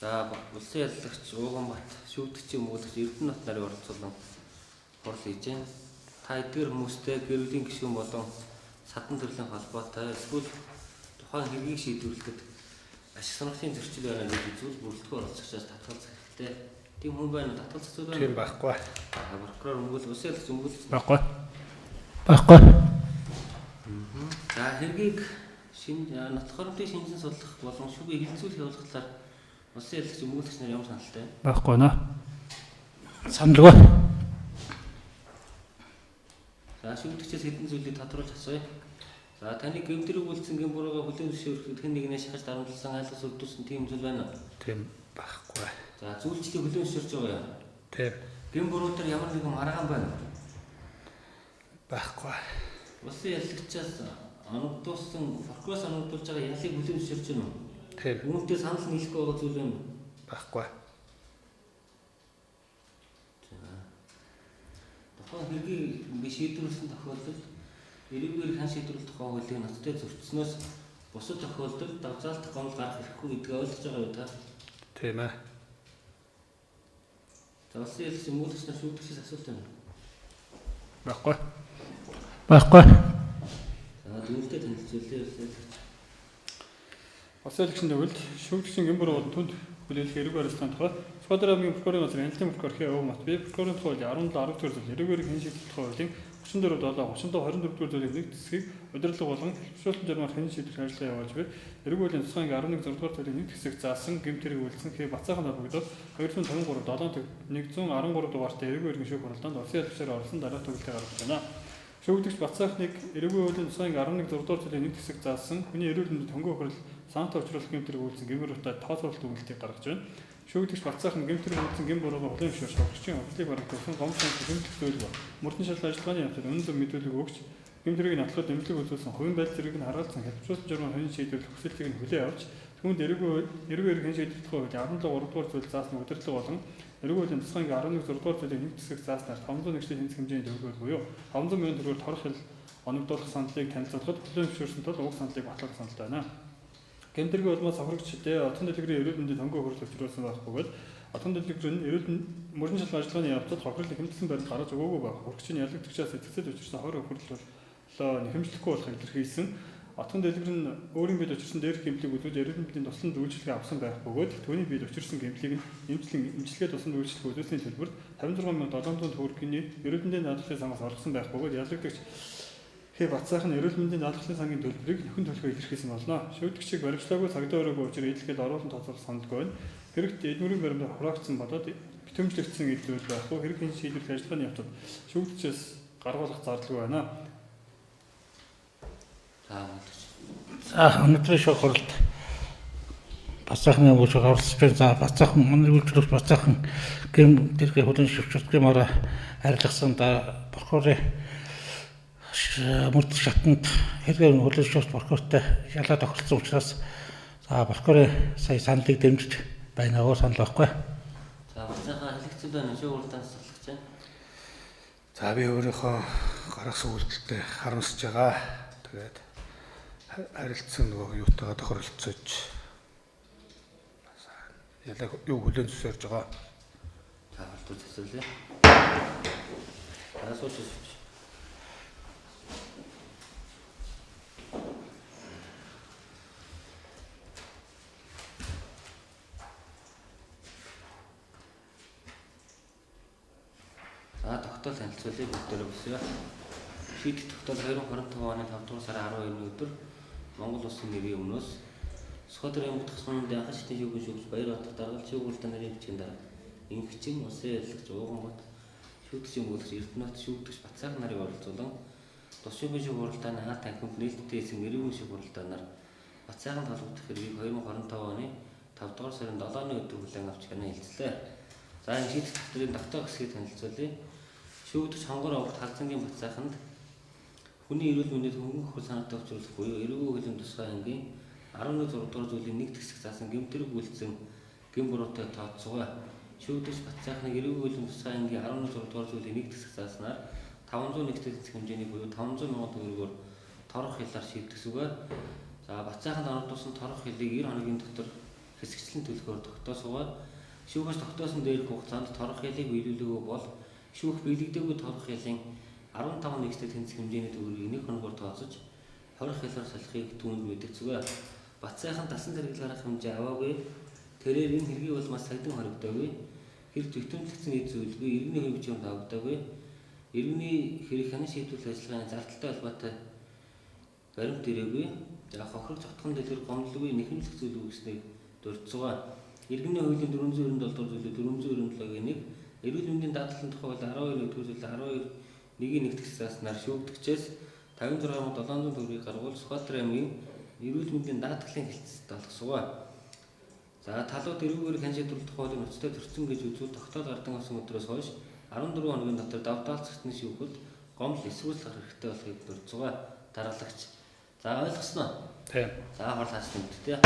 За улсын яллагч Ууганбат шүүгдэгчийн мөнгөлөгч Эрдэнэт нарын оролцуулан хурал хийж байна. Та эдгээр хүмүүстэй гэр бүлийн гишүүн болон садан төрлийн холбоотой эсвэл тухайн хэргийг шийдвэрлэхэд ашиг сонирхлын зөрчил байна гэж үзвэл бүрэлдэхүүн оролцогчоос татгалзах хэрэгтэй. Тийм хүн байна уу? Татгалзах зүйл байна уу? Тийм байхгүй. Прокурор улсын яллагч мөнгөлөгч Байхгүй. Байхгүй. За хэргийг нот хоромтын шинжин судлах болон шүүгээ хилцүүлэх явуулах талаар улсын яллагч мөнгөлөгч нар ямар саналтай вэ? Байхгүй наа. Саналгүй. За шүүгдэгчээс хэдэн зүйлийг тодруулж асууя. За таны гэмтрийг үйлцэн гэм бурууга хүлээн зөвшөөрөхөд хэн нэгнээ шахаж дарамтлсан айлгас өвдүүлсэн тийм зүйл байна уу? Тийм байхгүй. За зүйлчлийг хүлээн зөвшөөрч байгаа юу? Тийм Гэм буруу дээр ямар нэгэн маргаан байна уу? байхгүй. Улсын яллагчаас оногдуулсан прокурорс оногдуулж байгаа ялыг хүлээн зөвшөөрч байна уу? Тийм Үүнтэй санал нийлэхгүй байгаа зүйл байна уу? байхгүй. Тухайн хэргийг шийдвэрлэсэн тохиолдолд эрүүгээр хан шийдвэрлэх тухай хуулийн ноцтой зөрчснөөс бусад тохиолдолд давзаалтах гомдол гарах хэрэггүй гэдгийг ойлгож байгаа юу та? Тийм ээ. За улсын яллагч мөнгөлөгч нар шүүгдэгчээс асуулт байна. Байхгүй. Байхгүй. За дүнтэй танилцуулъя улсын яллагч. Улсын яллагчийн төвлөлд шүүгдэгчийн гэм буруу түнд хүлээлгэх эрүүг барилгын тухай Сквадрын аймгийн прокурорын газрын Хяналтын прокурор Ууганбат би прокурорын тухай 17 10 дугаар зүйл эрүүгээр хэн шийдэх тухай хуулийн 34 7 32 24 дугаар зүйлийн нэг хэсгийг удирдлага болон хэлбэршүүлэлтийн журмаар хэн шийдэх ажиллагаа явуулж буй эрүүгийн цэцгийн 11 6 дугаар зүйлийн нэг хэсэг заасан гэмтэрийг үйлдсэн хий бацаахан холбогдоод 253 7 113 дугаартай эрүүгийн шүүх хуралдаанд улсын яллагчаар орсон дараа төгөлтэй гаргаж байна. Шүүгдэгч Бацаахныг эрүүгийн хуулийн цэцгийн 11 6 дугаар зүйлийн нэг хэсэг заасан хүний эрүүл мэндэд хөнгөн хурал санатай уулзрах гэмтэрийг үйлдсэн гэмрүүтэй тооцоололт өгүүлэлтийг гаргаж байна. Шүүгдэгч Бацаахны гэмтэрийг үйлдсэн гэм бурууга хүлээн зөвшөөрч огчийн орлыг барагдсан гомдсон гэмтэх зүйл мөрдөн шалгал ажиллагааны явцад үнэн зөв мэдүүлэг өгч гэмтэрийг натлууд эмнэлэг үзүүлсэн хувийн байдал зэрэг нь хараалцсан хэлбэршүүлсэн журмын хэн шийдвэрлэх хүсэлтийг нь хүлээн авч түүнд эрүүгээр хэн шийдвэрлэх хууль 17 3 дугаар зүйл заасан удирдлага болон эрүүгийн цэцгийн 11 6 дугаар зүйлийн нэг хэсэг зааснаар 500 нэгшлийн хэмжээ хэмжээний төгрөгөөр буюу 500 мянган төгрөгөөр торох хэл оногдуулах саналыг танилцуулахад хүлээн зөвшөөрсөн тул уг саналыг батлах саналтай байна. Гэмтэргийн улмаас аврагчдээ отон дэлгэрийн эрүүл мэндийн хөнгөн хурал авчруулсан байх бөгөөд отон дэлгэр нь эрүүл мөрөн шалгал ажиллагааны явцад хохирлын хэмтэлсэн баримт гаргаж өгөөгүй байх. Хурагчийн ялагдагчаас эцэгцэл учирсан 20 хурал нэхэмжлэхгүй болох илэрхийлсэн. Отон дэлгэр нь өөрийн бид учирсан дээрх гэмтлийг үзүүл эрүүл мэндийн туслан үйлчлэгээ авсан байх бөгөөд түүний бид учирсан гэмтлийг эмчилгээ туслан үйлчлэх үзүүлсний төлбөрт 56700 төгрөгийн эрүүл мэндийн даатгалын сангаас олгосон байх бөгөөд ялагдагч хий Бацаах нь эрүүл мэндийн даатгалын сангийн төлбөрийг нөхөн төлөхөөр илэрхийлсэн болно. Шүүгдэгчийг баримтлаагүй цагдаа өрөөгүй учраас ийдлгээд оруулан тооцоолох саналгүй байна. Хэрэгт эдмүрийн баримтаар хураагдсан бодоод битүүмжлэгдсэн илүү байхгүй хэрэг хэн шийдвэрлэх ажиллагааны явцад шүүгдэгчээс гаргуулах зардалгүй байна. Өнөөдрийн шүүх хуралд Бацаахны үйлчлэг оролцож байна. За Бацаахан үйлчлэгч Бацаахан гэм тэргээ хүлээн зөвшөөрөх гэмээр арилгасан да прокурорын мөрд шатанд хэргээр хүлээн зөвшөөрч прокурортой ялаа тохиролцсон учраас за прокурорын сая саналыг дэмжиж байна уу санал байхгүй. За Бацаахан хэлэгцэл байна шүү уралдаанаас салгаж байна. За би өөрийнхөө гаргасан үйлдэлтэй харамсаж байгаа. Тэгээд харилцсан нөгөө юутайгаа тохиролцож ялаа юу хүлээн зөвшөөрж байгаа. За болтол засварлаа. Асууж. За тогтоол танилцуулъя бүгдээрээ өсөё. Шийдэх тогтоол 2025 оны 5 дугаар сарын 12-ны өдөр Монгол Улсын нэрийн өмнөөс Сквадрын аймаг тасманд анхан шатны шүүгэн шүүгч Баярбаатар даргалт шүүх хуралдааны нэрийн бичгийн дараа инхчин улсын яллагч Ууганбат шүүгчийн мөнгөлөгч Эрдэнэт шүүгдэгч Бацаах нарын оролцуулан тус шүүгэн шүүх хуралдааны хаа танхимд нээлттэй эсэм эрүүгийн шүүх хуралдаанаар Бацаахан толгодох хэргийг 2025 оны 5 дугаар сарын 7-ны өдөр хүлээн авч хянаа хэлцлээ. За энэ шийдэх тогтоолын тогтоох хэсгийг танилцуулъя. Шүүгдэгч хонгор овогт Халзангийн Бацааханд хүний эрүүл мэндэд хөнгөн хурал санаатай учруулах буюу эрүүгийн хуулийн тусгай ангийн 11 6 дугаар зүйлийн нэг хэсэг заасан гэмтэрэг үйлдсэн гэм буруутай тооцоогоо. Шүүгдэгч Бацаахныг эрүүгийн хуулийн тусгай ангийн 11 6 дугаар зүйлийн нэг хэсэг зааснаар 500 нэгтгэл хэмжээний буюу 500 мянган төгрөгөөр торох хэлээр шийдэх зүгээр. За Бацааханд оногдуулсан торох хэлийг 90 хоногийн дотор хэсэгчлэн төлөхөөр тогтоосгоо шүүхээс тогтоосон дээрх хугацаанд торох ялыг биелүүлээгүй бол шүүх биелэгдээгүй торох ялын 15 нэгстэй тэнцэх хэмжээний төгрөгийг 1 хоногоор тооцож хорих ялаар салахыг түүнд мэдгцгээ. Бат сайхан дасан зэрэгэл гарах хэмжээ аваагүй тэрээр энэ хэргийг бол маш сагдан хоригдоогүй. Хэрэг төвтөнцөгдсөн нийт зүйлгүй иргэний хувь хэмжээнд авагдаагүй. Иргэний хэрэг хянан шийдвэрлэх ажиллагааны зардалтай холбоотой баримт ирээгүй. За хохирог зотхон дэлгэр гомдлгүй нэхэмжлэх зүйл үүснийг дурдцгаа. Иргэний хуулийн 497 дугаар зүйлээ 497-гийн 1 эрүүл мэндийн даатгалын тухай 12 өдөр зүйл 12-ийн 1-р заснаар шүүгдэгчээс 56,700 төгрөгийг гаргуул Сүхбаатар аймгийн эрүүл мэндийн даатгалын хэлцэд олгосгоо. За талууд эрүүгээр хэн шийдвэрлэх тухай ноцтой төрсөн гэж үзвэл тогтоол гардан авсан өдрөөс хойш 14 хоногийн дотор давтаалцагчны шүүхэд гомдол эсвэл гарах хэрэгтэй болохыг дурдцгаа. Дараалагч. За ойлгосноо. Тийм. За хорлоос нэмт тий.